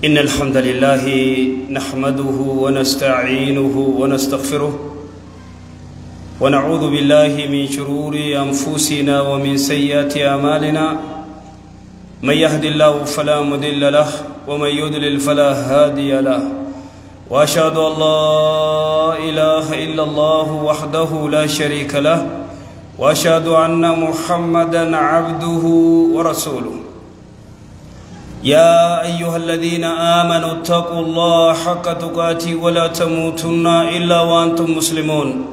إن الحمد لله نحمده ونستعينه ونستغفره ونعوذ بالله من شرور أنفسنا ومن سيئات أعمالنا من يهد الله فلا مضل له ومن يضلل فلا هادي له وأشهد أن لا إله إلا الله وحده لا شريك له وأشهد أن محمدا عبده ورسوله يا أيها الذين آمنوا اتقوا الله حق تقاته ولا تموتن إلا وأنتم مسلمون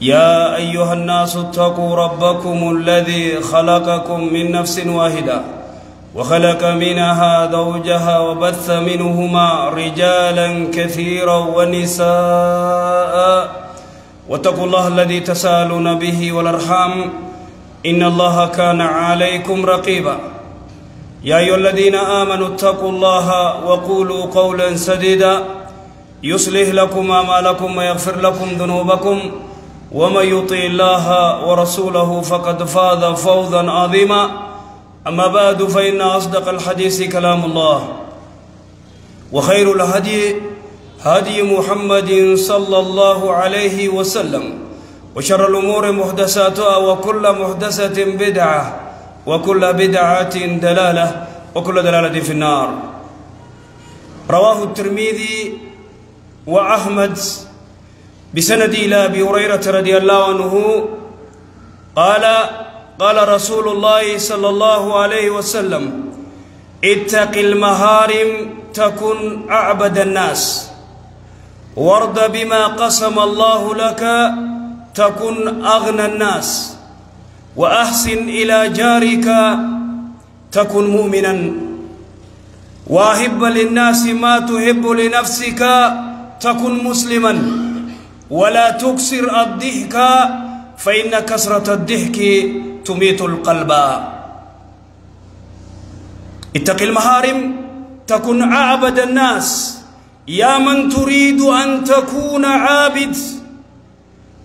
يا أيها الناس اتقوا ربكم الذي خلقكم من نفس واحدة وخلق منها زوجها وبث منهما رجالا كثيرا ونساء واتقوا الله الذي تساءلون به والأرحام إن الله كان عليكم رقيبا يا أيها الذين آمنوا اتقوا الله وقولوا قولا سديدا يصلح لكم أعمالكم ويغفر لكم ذنوبكم ومن يطع الله ورسوله فقد فاز فوزا عظيما أما بعد فإن أصدق الحديث كلام الله وخير الهدي هدي محمد صلى الله عليه وسلم وشر الأمور محدثاتها وكل محدثة بدعة وكل بدعة دلالة وكل دلالة في النار. رواه الترمذي وأحمد بسند إلى أبي هريرة رضي الله عنه قال رسول الله صلى الله عليه وسلم اتق المهارم تكن أعبد الناس وارض بما قسم الله لك تكن أغنى الناس وأحسن إلى جارك تكن مؤمنا وأحب للناس ما تحب لنفسك تكن مسلما ولا تكسر الضحك فإن كسرة الضحك تميت القلب. اتق المحارم تكن أعبد الناس يا من تريد أن تكون عابد.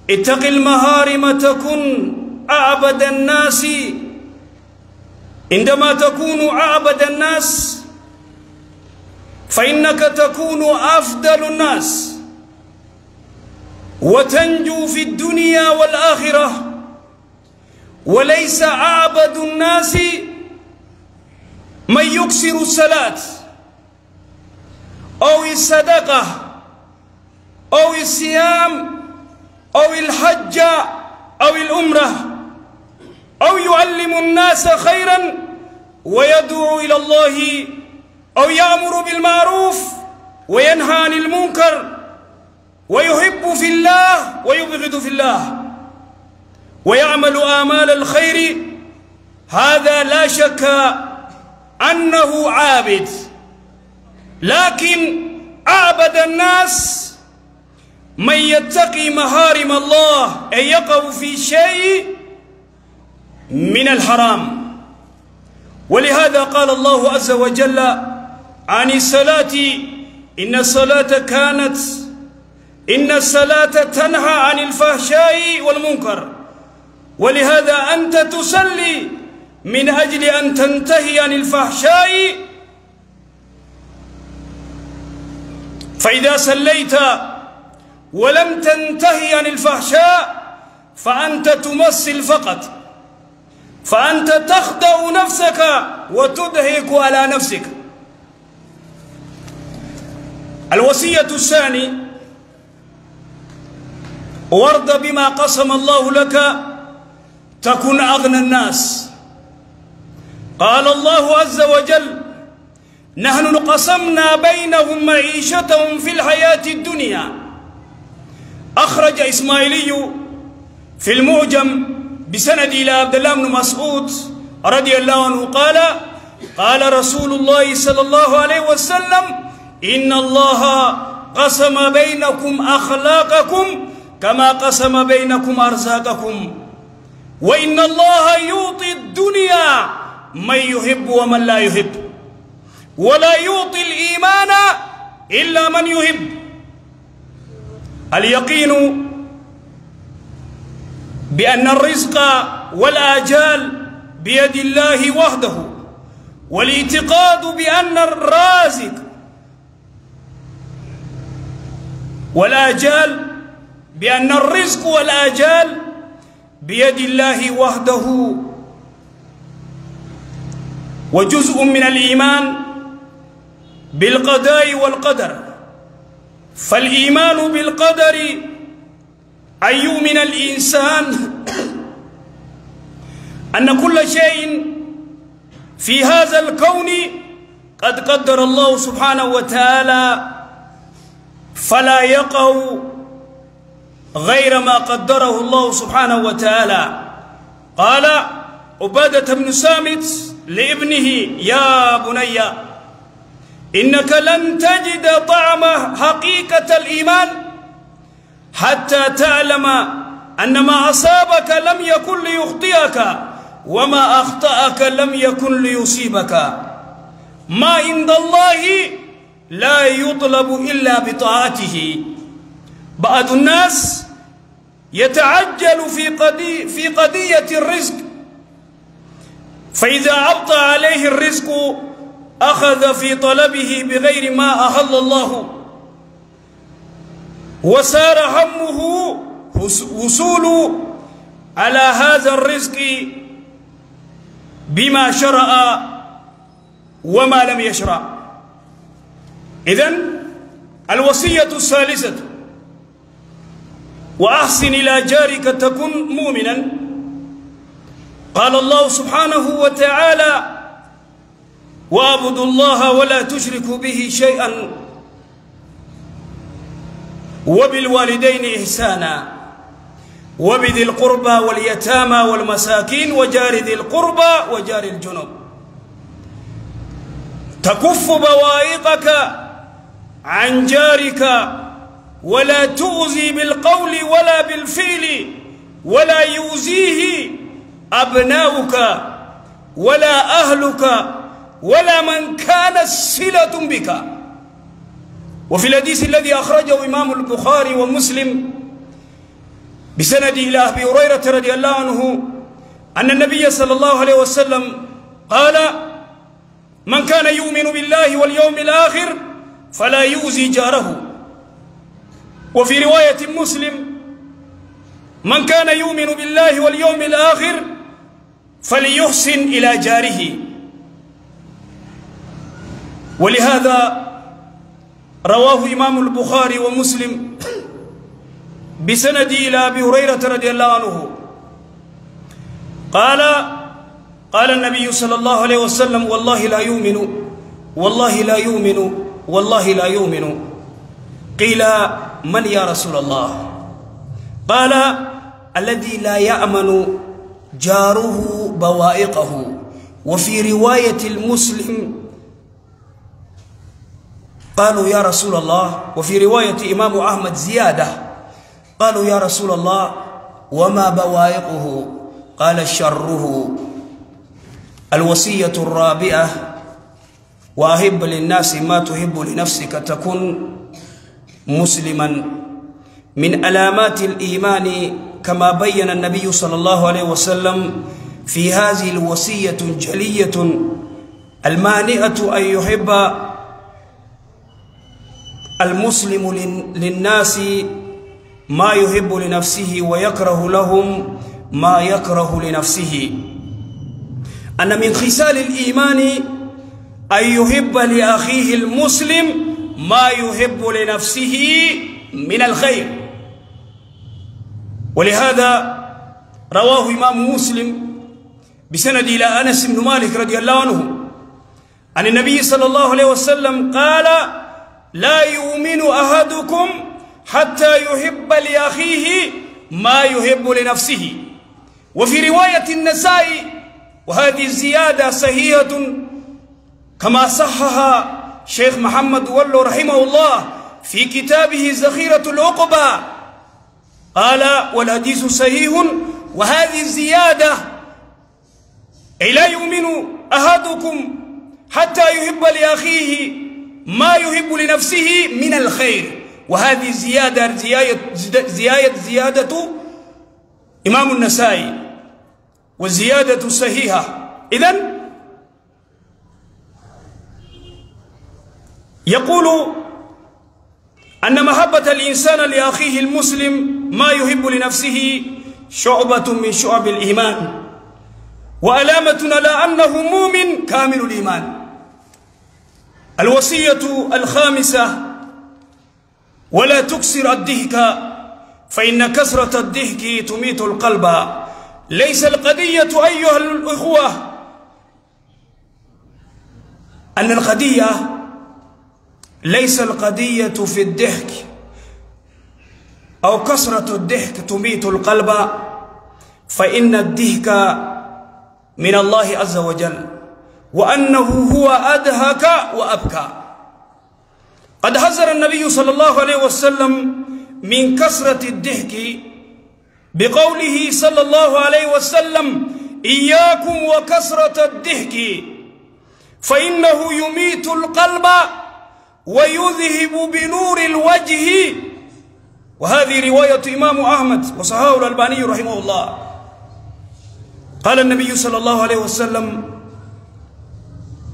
اتق المحارم تكن أعبد الناس. عندما تكون أعبد الناس فإنك تكون أفضل الناس وتنجو في الدنيا والآخرة. وليس أعبد الناس من يكسر الصلاة أو الصدقة أو الصيام أو الحج أو العمرة أو يعلم الناس خيرا ويدعو إلى الله أو يأمر بالمعروف وينهى عن المنكر ويحب في الله ويبغض في الله ويعمل آمال الخير. هذا لا شك أنه عابد. لكن أعبد الناس من يتقي محارم الله أن يقع في شيء من الحرام. ولهذا قال الله عز وجل عن الصلاة إن الصلاة تنهى عن الفحشاء والمنكر. ولهذا أنت تصلي من أجل أن تنتهي عن الفحشاء. فإذا صليت ولم تنتهي عن الفحشاء فأنت تمثل فقط، فأنت تخدع نفسك وتضحك على نفسك. الوصية الثانية وارض بما قسم الله لك تكن أغنى الناس. قال الله عز وجل نحن قسمنا بينهم معيشتهم في الحياة الدنيا. أخرج إسماعيلي في المعجم بسند إلى عبد الله بن مسعود رضي الله عنه قال رسول الله صلى الله عليه وسلم إن الله قسم بينكم أخلاقكم كما قسم بينكم أرزاقكم وإن الله يعطي الدنيا من يحب ومن لا يحب ولا يعطي الإيمان إلا من يحب. اليقين بأن الرزق والآجال بيد الله وحده، والاعتقاد بأن الرازق والآجال بأن الرزق والآجال بيد الله وحده. وجزء من الإيمان بالقضاء والقدر. فالإيمان بالقدر أن يؤمن الإنسان أن كل شيء في هذا الكون قد قدر الله سبحانه وتعالى، فلا يقع غير ما قدره الله سبحانه وتعالى. قال عبادة بن صامت لابنه: يا بني إنك لن تجد طعم حقيقة الإيمان حتى تعلم أن ما أصابك لم يكن ليخطئك وما أخطأك لم يكن ليصيبك. ما عند الله لا يطلب إلا بطاعته. بعض الناس يتعجل في قضية الرزق، فإذا أبطأ عليه الرزق أخذ في طلبه بغير ما أحل الله، وصار همه وصول على هذا الرزق بما شرع وما لم يشرع. إذن الوصية الثالثة: وأحسن إلى جارك تكن مؤمنا. قال الله سبحانه وتعالى: واعبدوا الله ولا تشركوا به شيئا وبالوالدين إحسانا وبذي القربى واليتامى والمساكين وجار ذي القربى وجار الجنب. تكف بوائقك عن جارك ولا تؤذي بالقول ولا بالفعل، ولا يؤذيه أبناؤك ولا أهلك ولا من كانت صلة بك. وفي الحديث الذي أخرجه إمام البخاري ومسلم بسند إلى أبي هريرة رضي الله عنه أن النبي صلى الله عليه وسلم قال: من كان يؤمن بالله واليوم الآخر فلا يؤذي جاره. وفي رواية مسلم: من كان يؤمن بالله واليوم الآخر فليحسن إلى جاره. ولهذا رواه إمام البخاري ومسلم بسند إلى أبي هريرة رضي الله عنه قال النبي صلى الله عليه وسلم: والله لا يؤمن والله لا يؤمن والله لا يؤمن. قيل: من يا رسول الله؟ قال: الذي لا يأمن جاره بوائقه. وفي رواية المسلم قالوا: يا رسول الله. وفي رواية إمام أحمد زيادة قالوا: يا رسول الله وما بوائقه؟ قال: شره. الوصية الرابعة: وأحب للناس ما تحب لنفسك تكن مسلما. من علامات الإيمان كما بين النبي صلى الله عليه وسلم في هذه الوصية جلية المانعة أن يحب المسلم للناس ما يحب لنفسه ويكره لهم ما يكره لنفسه. أن من خصال الإيمان أن يحب لأخيه المسلم ما يحب لنفسه من الخير. ولهذا رواه إمام مسلم بسند إلى أنس بن مالك رضي الله عنه عن النبي صلى الله عليه وسلم قال: لا يؤمن أحدكم حتى يحب لأخيه ما يحب لنفسه. وفي رواية النسائي، وهذه الزيادة صحيحة كما صحها شيخ محمد ولو رحمه الله في كتابه ذخيرة العقبة، قال: والحديث صحيح وهذه الزيادة: لا يؤمن أحدكم حتى يحب لأخيه ما يحب لنفسه من الخير. وهذه زيادة إمام النسائي والزيادة صحيحة. إذن يقول أن محبة الإنسان لأخيه المسلم ما يحب لنفسه شعبة من شعب الإيمان، وعلامة على أنه مؤمن كامل الإيمان. الوصية الخامسة: ولا تكسر الضحك فإن كسرة الضحك تميت القلب. ليس القضية أيها الإخوة أن القضية ليس القضية في الضحك أو كسرة الضحك تميت القلب، فإن الضحك من الله عز وجل. وأنه هو أدهك وأبكى. قد حذر النبي صلى الله عليه وسلم من كثرة الضحك بقوله صلى الله عليه وسلم إياكم وكثرة الضحك فإنه يميت القلب ويذهب بنور الوجه. وهذه رواية إمام أحمد وصححه الألباني رحمه الله. قال النبي صلى الله عليه وسلم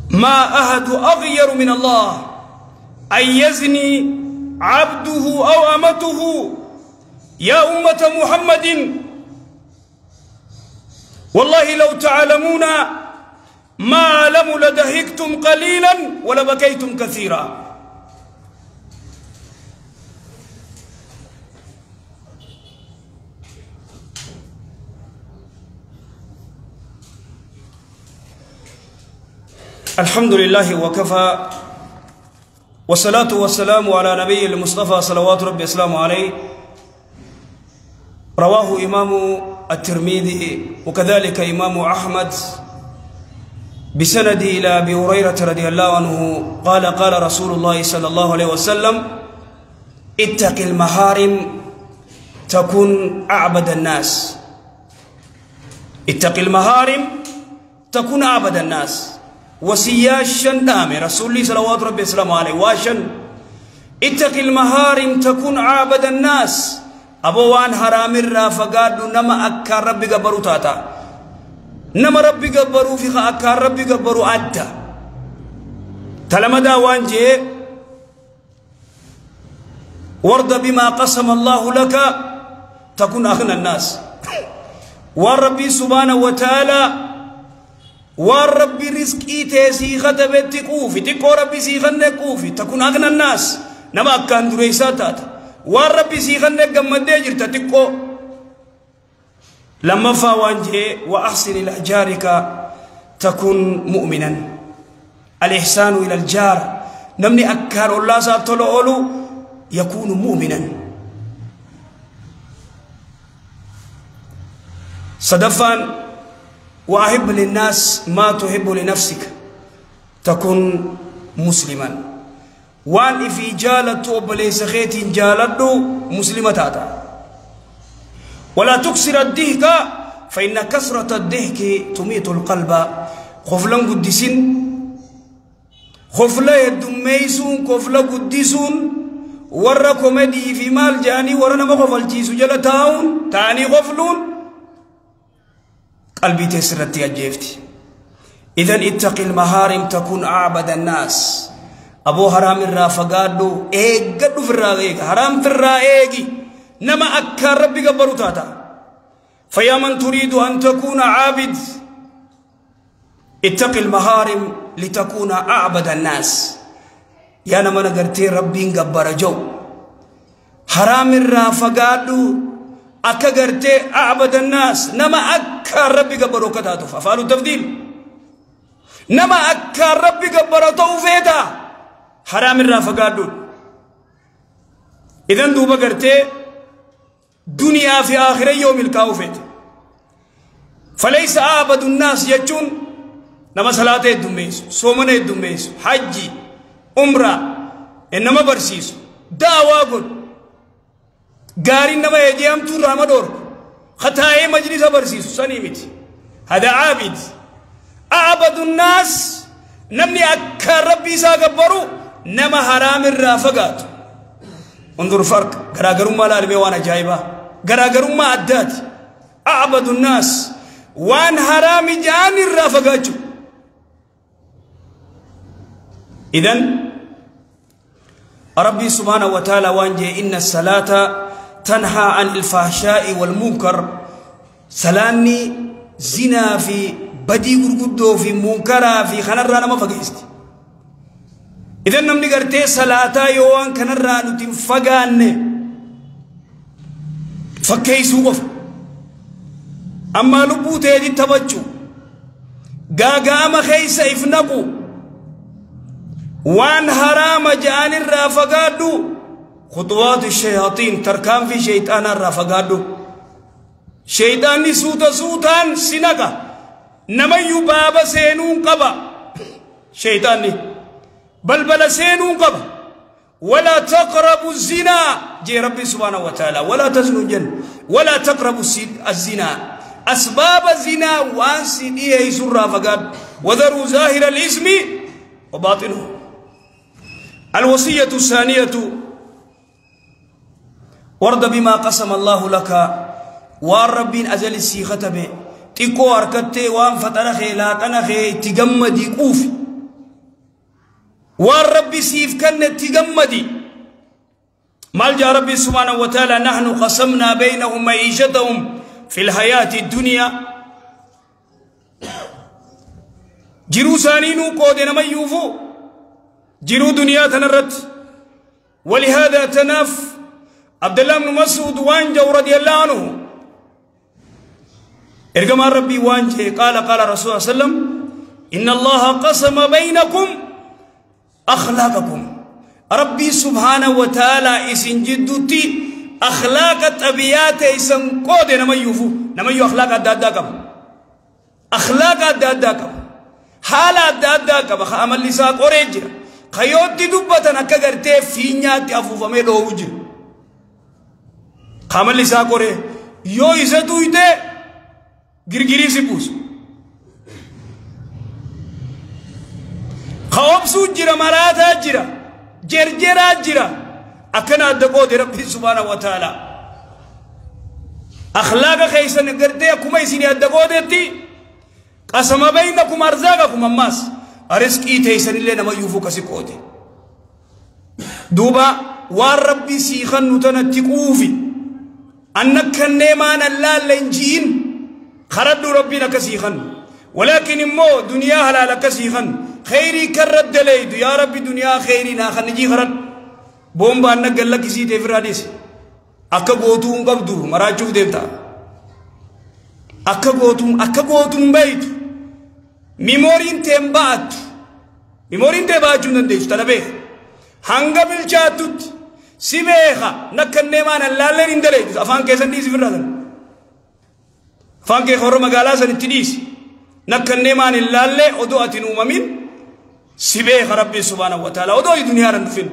ما أحد أغير من الله أن يزني عبده أو أمته يا أمة محمد والله لو تعلمون ما أعلم لضحكتم قليلا ولبكيتم كثيرا. الحمد لله وكفى والصلاة والسلام على نبي المصطفى صلوات ربي السلام عليه. رواه إمام الترمذي وكذلك إمام أحمد بسند إلى أبي هريرة رضي الله عنه قال قال رسول الله صلى الله عليه وسلم اتق المحارم تكن أعبد الناس. اتق المحارم تكن أعبد الناس. وسياشن دامي رسول الله صلوات ربي السلام عليه واشن اتق المحارم تكن عابد الناس. أبوان حرام الرافقات نما أكار ربي قبرو تاتا نما ربي قبرو في أكار ربي قبرو أدى تلمدا وانجي ورد بما قسم الله لك تكن أغنى الناس. والربي سبحانه وتعالى والرب رزقي تيسي خطبت كوفي تكو ربي سيخن كوفي تكون أغنى الناس نما أكان دريساتات. والرب سيخن قمد جرت تكو لما فاوانجي وأحسن إلى جارك تكون مؤمنا. الإحسان إلى الجار نمني أكار الله ساتلو أولو يكون مؤمنا. صدفان وأحب للناس ما تحب لنفسك تكون مسلما. وان في جالت وبليس خيت جالت مسلمة تاتا. ولا تكسر الدهك فإن كسرة الدهك تميت القلب. خفلا قدسين خفلا يدميسون خفلا قدسون ورا كوميدي في مال جاني ورا نما خفل جيسو جلتاون تاني خفلون قلبي تسرتي أجيفتي. إذن اتق المحارم تكون أعبد الناس. أبو حرام الرافقادو إيقادو في الرائق حرام في الرائق نما أكار ربي قبرو تاتا. فيا من تريد أن تكون عابد اتق المحارم لتكون أعبد الناس. يا نما نقرتي ربي قبر جو حرام الرافقادو أكغرتي أعبد الناس نما أكار ربي قبرو كتاتو ففعلوا التفضيل نما أكار ربي قبرو توفيدا حرام الرافقادو. إذن دوبا قرتي دنيا في آخر يوم الكاوفيت. فليس أعبد الناس يجون نما صلاة الدميس صومنا الدميس حجي عمرة إنما برسيس دعوة قل غاري نما يجيام تور رمضور خطاي مجلس برسيس سنيمت. هذا عابد. أعبد الناس نمني أكار ربي ساقبرو نما حرام الرافقات. انظر فرق غراغرون ما العلمي وانا جايبا غراغرون ما أدات. أعبد الناس وان حرام جان الرافقات. إذن ربي سبحانه وتعالى وانجي إن الصلاة تنهى عن الفحشاء والمنكر. سلاني زنا في بدي غرغدو في منكرا في خنرا ما فقيست. إذن نمني قرتي صلاة يوان خنرا نتن فقان فكيسو قف أما لبو تيدي تبجو غاقام خيس إفنقو وان حرام جان الرافقادو خطوات الشياطين تركان في شيطان الرافقادو. شيطان سوتا سوتان سنقا نما يبابا سينون قبا شيطاني بل سينون قبل ولا تقربوا الزنا جي ربي سبحانه وتعالى ولا تزنوا الجن ولا تقربوا الزنا أسباب الزنا وانسي ديه يسر فقط وذروا ظاهر الاسم وباطنه. الوصية الثانية ورد بما قسم الله لك والرب أزل السيخة به تيكو أركته وان فترخي لا تنخي تجمدي كوف والرب سيف كان تجمدي مالجا ربي سبحانه وتعالى نحن قسمنا بينهم معيشتهم في الحياة الدنيا جرو سانينو قودنا ما يوفو جرو دنيا تنرت. ولهذا تناف عبد الله بن مسعود وانجا رضي الله عنه ارجم ربي وانجا قال رسول الله صلى الله عليه وسلم إن الله قسم بينكم أخلاقكم ربي سبحانه وتعالى إسن جدتي أخلاق الطبيعات إسن قود نما يوفو نما يو أخلاق الداداكم أخلاق الداداكم حالا الداداكم خامل لساق أوريجر خيوت دي دبتنا كغرتي فينيات أفوفا ميلو وجر خامل لساق أوري يو إساتو إيدي غرغري سيبوس خوابسو جرا مراتا جرا جرجرا جرا أكنا دقود ربي سبحانه وتعالى أخلاق خيسا نقرده كما يسيني الدقود دي قسم بينكم أرزاقكم أماس أرزقي تيسن اللي نما يوفو كسيقودي دوبا والربي سيخن نتنتقوفي أنك النيمان اللال لنجين خرد ربنا كسيخن ولكن امو دنيا هلا كسيخن خيري كرد ليدو يا ربي دنيا خيري ناخن نجي خرد بومبا أنك قال لك سيدي فراديس أكا قوتون قبدو مراجوف ديبتا أكا قوتون بيت ميمورين تيمبات ميمورين تيمبات جنن ديش تنبيه هنگا بالجاتوت سيبيخا نكن نيمان اللالين اندليد أفان كيسان ديس فرادن أفان كي خورو مقالا سنتديس نكن نيمان اللالين ودو أتنو ممين سيبيخ ربي سبحانه وتعالى ودو الدنيا رندفين.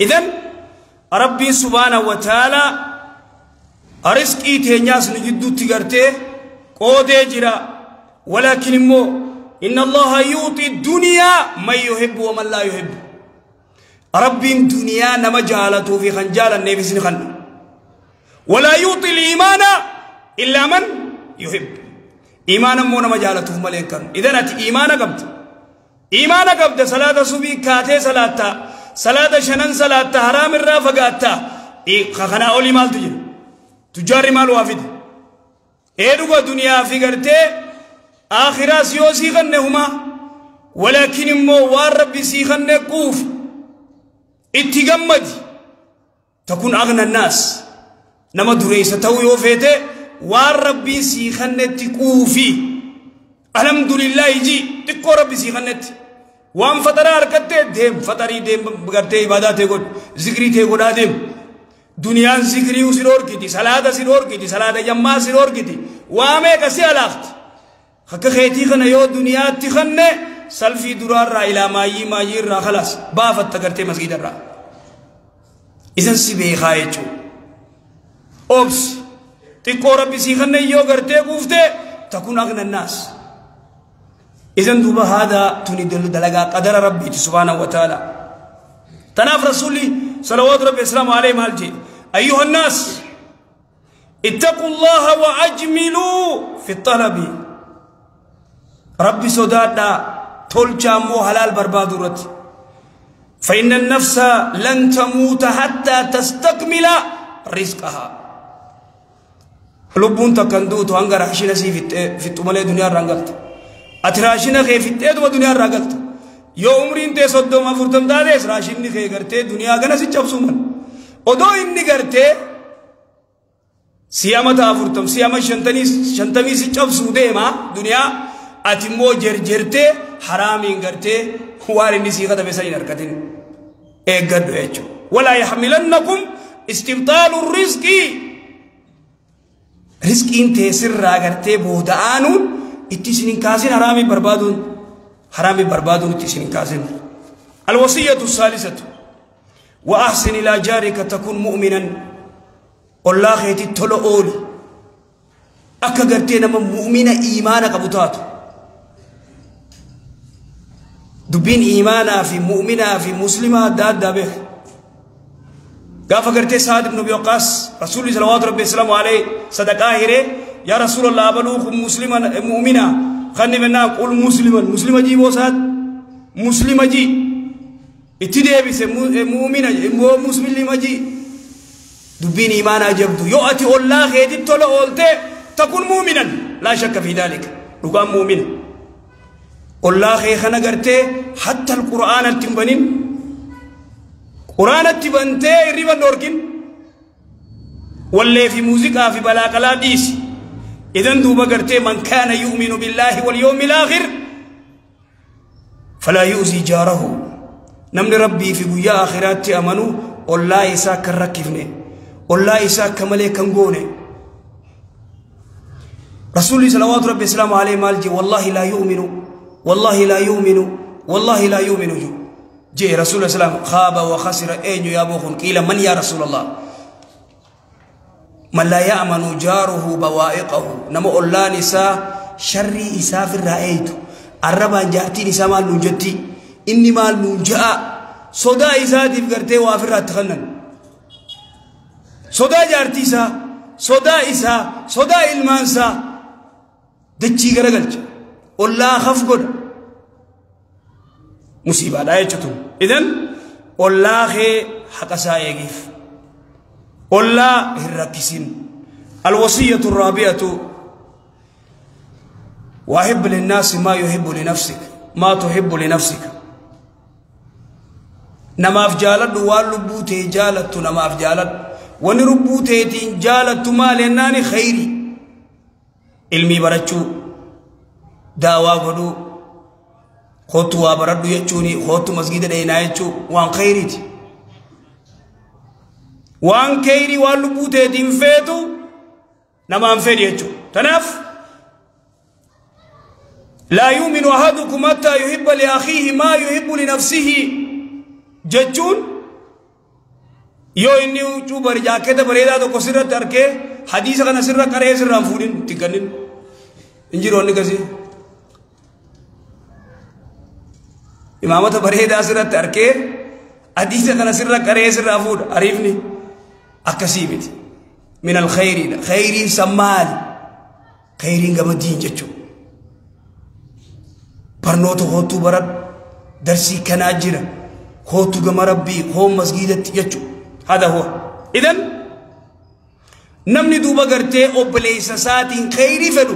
إذن ربي سبحانه وتعالى أرزقي تنياس نجدو تغرتي قودي جرا ولكن مو إن الله يعطي الدنيا من يحب ومن لا يحب. ربي الدنيا نما جعلته في خنجال النبي سنخن ولا يعطي الإيمان إلا من يحب. إيمانا مو نما جعلته ملكا. إذن أتي إيمانا قبض صلاة صبي كاتي صلاة شنن صلاة حرام الرافقاتا خخنا أولي مال تجر تجاري مال وافد إيدوغا دنيا فقرتي آخرا سيو سيغنهما ولكن امو والرب سيغنه قوف اتغمد تكون أغنى الناس نما دريسة تويو فيته والرب سيغنه تقوفي الحمد لله يجي تكو رب سيغنه وام فترة أركته دم فتري دم بقرته عبادات يقول ذكري تيقول آدم دنيا ذكري وسيرور كتي صلاة جماعة سيرور كتي وامه كسي علاقت خك خيتي خنا يو دنيا تخنة سلفي درار را إلى ماي را خلاص بافت تكرته مسجد را إذن سبي خايجو أوبس تكو ربي سيخنة يو كرته كوفته تكون أغنى الناس. إذن دوبا هذا تندل دلقا قدر ربي سبحانه وتعالى. تناف رسولي صلوات ربي السلام عليه مالجي أيها الناس اتقوا الله وأجملوا في الطلب. ربي صدادا تلجا مو حلال برباد رت فإن النفس لن تموت حتى تستكمل رزقها. لبون تكندو تهانغ رحشنا سي في التمالي دنيا رانغلت أتراشنا خيفت إيه دنيا راقلت يو عمرين تي صدو ما فرتم دادس راشني خي کرتے دنیا گنا سی چپسو من ادو inni کرتے سیامت فرتم سیام شنتمی سی چپسو دے ما دنیا اتمو جرجرتے حرامین کرتے خوارنی سی خطا بسا نرکتن ایک گد ویچو ولا يحملنكم استبطال الرزق رزقين تيسر را کرتے بودانون اتسنين كاسين حرامي بربادون حرام بربادون تسين كازن الوصية الثالثة وأحسن إلى جارك تكون مؤمنا والله خيتي تلو أول أكا قرتين مؤمنة إيمانك أبوتات دبين إيمانا في مؤمنة في مسلمة داد دابه قاف قرتي سعد بن أبي وقاص رسول الله صلى الله عليه وسلم عليه صدقاء هيري يا رسول الله أبلوكم مسلما مؤمنا خلني منا قول مسلما جي بوسات مسلما جي اتدي بس مؤمنا مسلما جي دبين إيمانا جبدو يؤتي الله خيتي تلو أولتي تكون مؤمنا لا شك في ذلك رقام مؤمن الله خيخنا قرتي حتى القرآن التنبنين قرآن التبنتي ريبا نوركين واللي في موسيقى في بلاقلا ديس إذن دوبا قرتي من كان يؤمن بالله واليوم الآخر فلا يؤذي جاره نمن ربي في قيا آخرات أمنوا والله إساك الركفني والله إساك مليكا نقوني رسول الله صلى الله عليه وسلم عليه مالجي والله لا يؤمن والله لا يؤمن والله لا يؤمن جي رسول الله صلى الله عليه وسلم خاب وخسر أين يا بوخن قيل من يا رسول الله من لا يأمن جاره بوائقه نمو الله نساء شري إسافر رأيت الربا جاتي نساء مال نجتي إني مال نجاء صدا إساتي فقرتي وافر أتخنن صدا جارتي سا صدا إسا صدا إلمان سا دجي غرقلت الله خف قد مصيبة لا يجتون إذن الله حق سايقف الله الركسين الوصية الرابعة وأحب للناس ما يحب لنفسك ما تحب لنفسك نما أفجالت واللبوتي جالت نما أفجالت ونربوتي جالت ما لناني خيري علمي برچو دعوة قدو خوتو وابردو يچوني خوتو مسجد دينا يچو وان خيريتي وان كيري واللبوتي دين فيتو نما انفيد يچو تناف لا يؤمن أحدكم حتى يحب لأخيه ما يحب لنفسه جچون يو إني چو برجاكي تا بريدا تو كسرت تركي حديث کا نصر کرے سر رافودين تكنن انجيرون نكسي إمامة بريدا سر تركي حديث کا نصر کرے سر رافود عرفني أكسيبت من الخير خير سمال خير قمدين جچو برنوتو خوتو برد درسي كناجرة خوتو قم ربي خوم مسجدت جچو هذا هو إذن نمني دوبا قرتي أبليس ساتين خيري فلو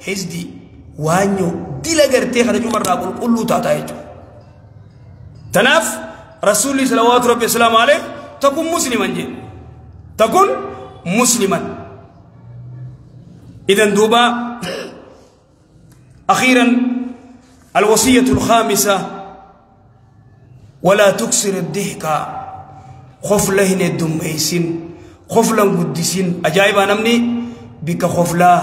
حزدي وانيو ديلا قرتي خرجو مرة أقول قلو تاتا يجو تناف رسول الله صلى الله عليه وسلم عليه تكون مسلما جي تكون مسلما إذن دوبا أخيرا الوصية الخامسة ولا تكسر الضحك خفلهن الدميسين خفلا قدسين أجايب نمني بك خفلا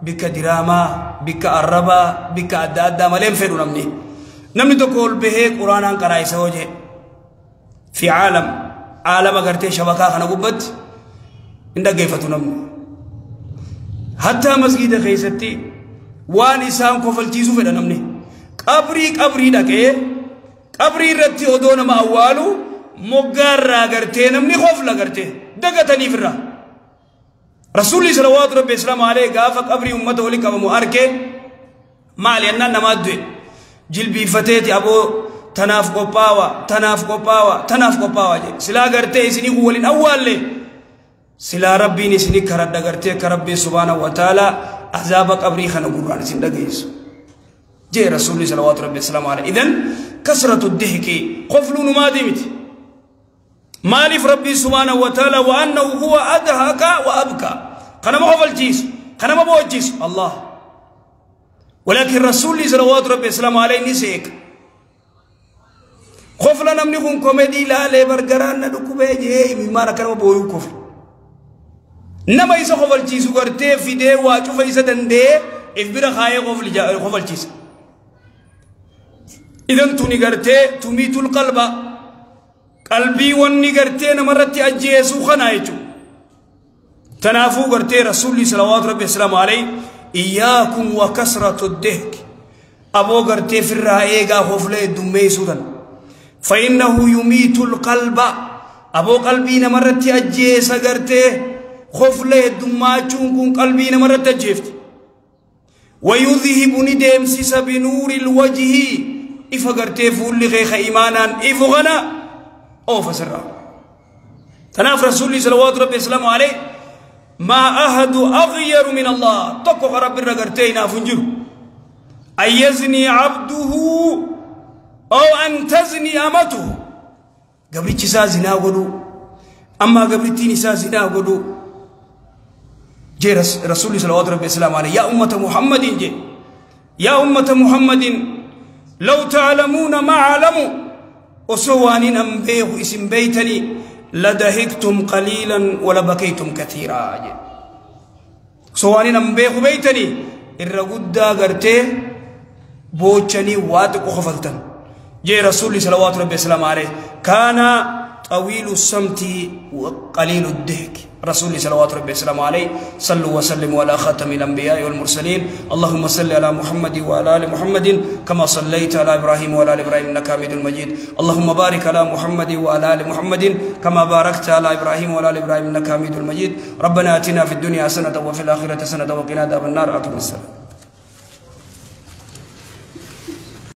بك دراما بك الربا بك أدادا ملين فيرو نمني تقول به قرآن قرأي سوجه في عالم أغرتي شبكة خنا قبت عندك كيف نمني حتى مسجد خيستي وان إسام كفل تيزو فيدا نمني قبري دكي قبري رتي أدونا ما أولو مغارا غرتي نمني خفلا غرتي دغتني فرا رسول الله صلى الله عليه وسلم عليه غاف قبري امته لك مؤركه ما لنا نماد جلبي فتيتي ابو تنافق باوا سلا غرتي سني ولين اول سلا ربي نسني كرد غرتي كربي سبحانه وتعالى عذاب قبري خنا قران سن دغيس جي رسول الله صلى الله عليه وسلم عليه اذن كثرة الضحك قفل نمادمت مالف ربي سبحانه وتعالى وأنه هو أضحك وأبكى خنا ما هو الجيس خنا ما هو الجيس الله ولكن رسول الله صلى الله عليه وسلم عليه نسيك خفلنا منكم كوميدي لا لبرجران ندكوبيجي مما نكرم بويو كفر نما يسا خفل الجيس وقرتي في ده واجو فيسا دنده إفبرا خايا خفل الجيس إذن تنقرتي تميت القلب قلبي ونقرتي نمرتي أجيسو خنايتو تنافو قرتي رسولي صلوات ربي السلام عليه إياكم وكسرة الدهك أبو قرتي في الرائقة خفلة دمي سودان فإنه يميت القلب أبو قلبي نمرتي أجيس قرتي خفلة دماچون كن قلبي نمرتي أجيفت ويذهب ندم سيس بنور الوجه إفا قرتي فول لغيخ إيمانا إفو غنا أو فسرا تناف رسولي صلوات ربي السلام عليه ما أحد أغير من الله تقو رب الرقرتين أفنجر أن يزني عبده أو أن تزني أمته قبل تسا زنا قدو أما قبل تنسا زنا قدو جي رسولي صلوات ربي السلام عليه يا أمة محمد جي يا أمة محمد لو تعلمون ما علموا وسواني أنبيه اسم بيتني لدهكتم قليلا ولبكيتم كثيرا سواني أنبيه بيتني الرقودة قرتي بوچني واتق خفلتن جي رسولي صلوات ربي السلام عليه كان طويل السمت وقليل الضحك رسولي صلوات ربي السلام عليه صلوا وسلموا على خاتم الأنبياء والمرسلين اللهم صل على محمد وعلى آل محمد كما صليت على إبراهيم وعلى آل إبراهيم إنك حميد مجيد اللهم بارك على محمد وعلى آل محمد كما باركت على إبراهيم وعلى آل إبراهيم إنك حميد مجيد ربنا آتنا في الدنيا حسنة وفي الآخرة حسنة وقنا عذاب النار.